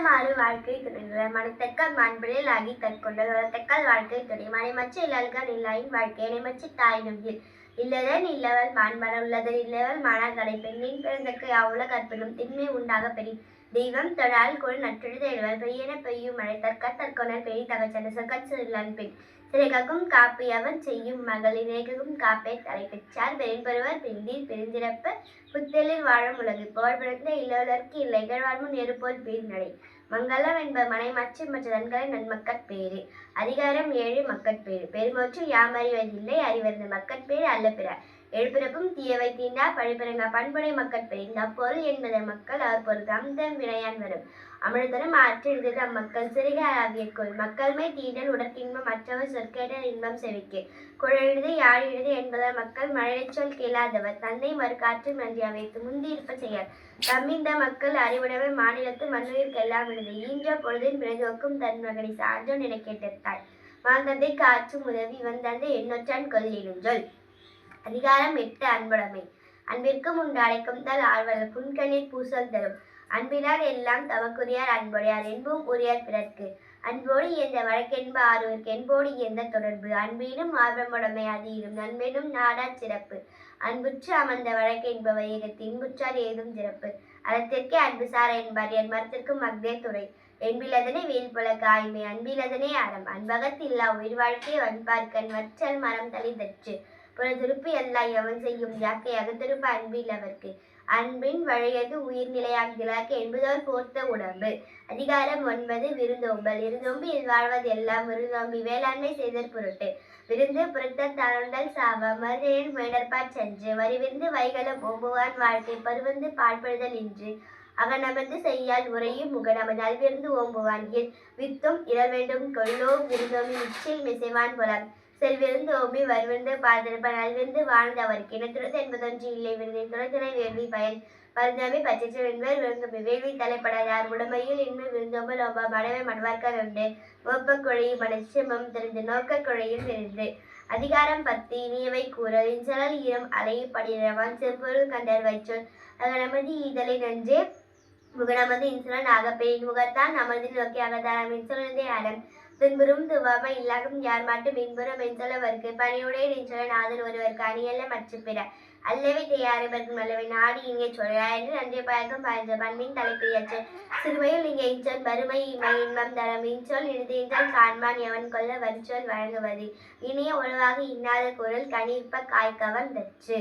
மாறு வாழ்க்கை துணைகள் மனத்தக்க மாண்பினில் ஆகி தற்கொண்டல் வளத்தக்கால் வாழ்க்கை துணை மனைமச்சு இல்லாள்கள் இல்லாயின் வாழ்க்கை இணைமச்சு தாய் நம்பில் இல்லதன் இல்லவள் மாண்பன உள்ளதன் இல்லவள் மாணாக்கடை பெண்ணின் பிறந்தக்கு அவ்வளவு கற்பினும் திண்மை உண்டாக பெரிய தெய்வம் தொழால் கொள் நற்றெழுத எழுவல் பெரியன பெய்யும் மழை தற்கொணர் பெரிய தகச்சன சொற்கச்சு இல்லான் பெண் சிறைக்கும் காப்பு அவன் செய்யும் மகளிர் இறைக்கும் காப்பை தலை பெற்றார் பெரும்பருவர் பெண்டீர் பெருந்திறப்பு புத்தெழில் வாழும் உலகு போர் பிறந்த இல்லவர்க்கு இல்லை இகழ்வாழ்முன் நெருப்போல் பேர் நடை மங்களம் என்ப மனை மற்ற தன்களை நன்மக்கட்பேறு அதிகாரம் 7 மக்கட்பேறு பெருமொற்று யாமறிவதில்லை அறிவறிந்த மக்கட்பேறு அல்ல பிற எழுப்பிறப்பும் தீயவை தீண்டா பழிப்பிறங்க பண்புடை மக்கட்பேறு அப்பொருள் என்பதை மக்கள் அவர் பொருள் தம் வினையான் வரும் அமிழ்தரும் ஆற்றெழுதது அம்மக்கள் சிறுக ஆகியக்குள் மக்கள்மை தீண்டல் உடற்கின்பம் மற்றவர் சொற்கேட்டல் இன்பம் செவிக்கு குழழுது யாழிழுது என்பதால் மக்கள் மழைச் சொல் கேளாதவர் தந்தை மறுகாற்று நன்றி அமைத்து முந்தி இருப்ப செயல் தம்மிந்த மக்கள் அறிவுடைமை மாநிலத்து மண்ணுயிர்க்கெல்லாம் விழுது ஈன்ற பொழுதின் பிறந்தோக்கும் தன் மகனை சான்றோன் என கேட்டிருத்தாள் மாந்தந்தை காற்றும் உதவி இவன் தந்தை எண்ணொற்றான் கொல்லினும் சொல் அதிகாரம் 8 அன்புடைமை அன்பிற்கும் உண்டு அழைக்கும் தால் ஆழ்வர்கள் புன்கண்ணீர் பூசல் தரும் அன்பினார் எல்லாம் தமக்குரியார் அன்புடையார் என்பும் உரியார் பிறர்க்கு அன்போடு இயந்த வழக்கென்ப ஆறுவர்க்கு என்போடு இயந்த தொடர்பு அன்பீனும் ஆர்வமுடைமை அதீரும் நண்பெனும் நாடார் சிறப்பு அன்புற்று அமர்ந்த வழக்கென்பவை இன்புற்றார் ஏதும் சிறப்பு அறத்திற்கே அன்பு சார என்பார் என் மரத்திற்கும் மக்தே துறை என்பிலதனை வேல்புல காய்மை அன்பிலதனே அறம் அன்பகத்தில்லா உயிர் வாழ்க்கை அன்பார்க்கன் வற்றல் மரம் தளிதற்று புறதுருப்பு எல்லாய் அவன் செய்யும் யாக்கை அகத்திருப்பு அன்பில் அவர்க்கு அன்பின் வழியது உயிர்நிலையாகிறார்க்கு என்பதோர் போர்த்த உடம்பு அதிகாரம் 9 விருந்தோம்பல் விருந்தோம்பி வாழ்வது எல்லாம் விருந்தோம்பி வேளாண்மை செய்தற் பொருட்டு விருந்து புறத்த தளர்ந்தல் சாவ மருதையன் மேடற்பாற் சென்று வரிவிருந்து வைகளம் ஓம்புவான் வாழ்க்கை பருவந்து பாழ்படுதல் இன்று அவனமர்ந்து செய்யால் உரையும் முகனமது அல்விருந்து ஓம்புவான் வித்தும் இழல் வேண்டும் கொள்ளோ விருந்தோம்பி நிச்சில் மிசைவான் புலம் செல்விருந்து ஓம்பி வருவிருந்து பார்த்திருப்பான் அல்விருந்து வாழ்ந்தவருக்கு இனத்துறது என்பதொன்று இல்லை விருந்தின் துணைத்துணை வேள்வி பயன் பருந்தாமை பச்சை என்பவர் விருந்தோம்பி வேள்வி தலைப்படாதார் உடமையில் இன்மை விருந்தோம்பல் ஓம்பா மடவை மடவார்க்கார் உண்டு மோப்பக் கொழையும் மனச்சிமம் தெரிந்து நோக்கக் கொழையும் தெரிந்து அதிகாரம் 10 இனியவை கூறல் இன்சலால் ஈரம் அலையும் படிரவான் செம்பொருள் கண்டர் வைச்சொல் அகநமதி ஈதலை நன்றே முகநமது இன்சுலன் ஆகப்பெயின் முகத்தான் அமர்ந்தில் நோக்கி அகத்தாரம் இன்சுலனதே அறம் துன்புறும் துவாமை இல்லாகும் யார் மட்டும் இன்புறம் என்சொல்லவர்க்கு பணியுடைய நின்றலன் ஆதல் ஒருவருக்கு அணியல்ல மற்ற பிற அல்லவை தேயாரிபர்க்கும் அல்லவை நாடி இங்கே சொல்றா என்று நன்றிய பழக்கம் பாய்ந்த பண்பின் தலைப்பியற்று சிறுமையில் இங்கே இன்சொல் வறுமை இமை இன்பம் தரம் இன்சொல் இன்றால் காண்பான் எவன் கொல்ல வன்சொல் வழங்குவது இனிய உணவாக இன்னாத குரல் கணிப்ப காய்கவன் தச்சு.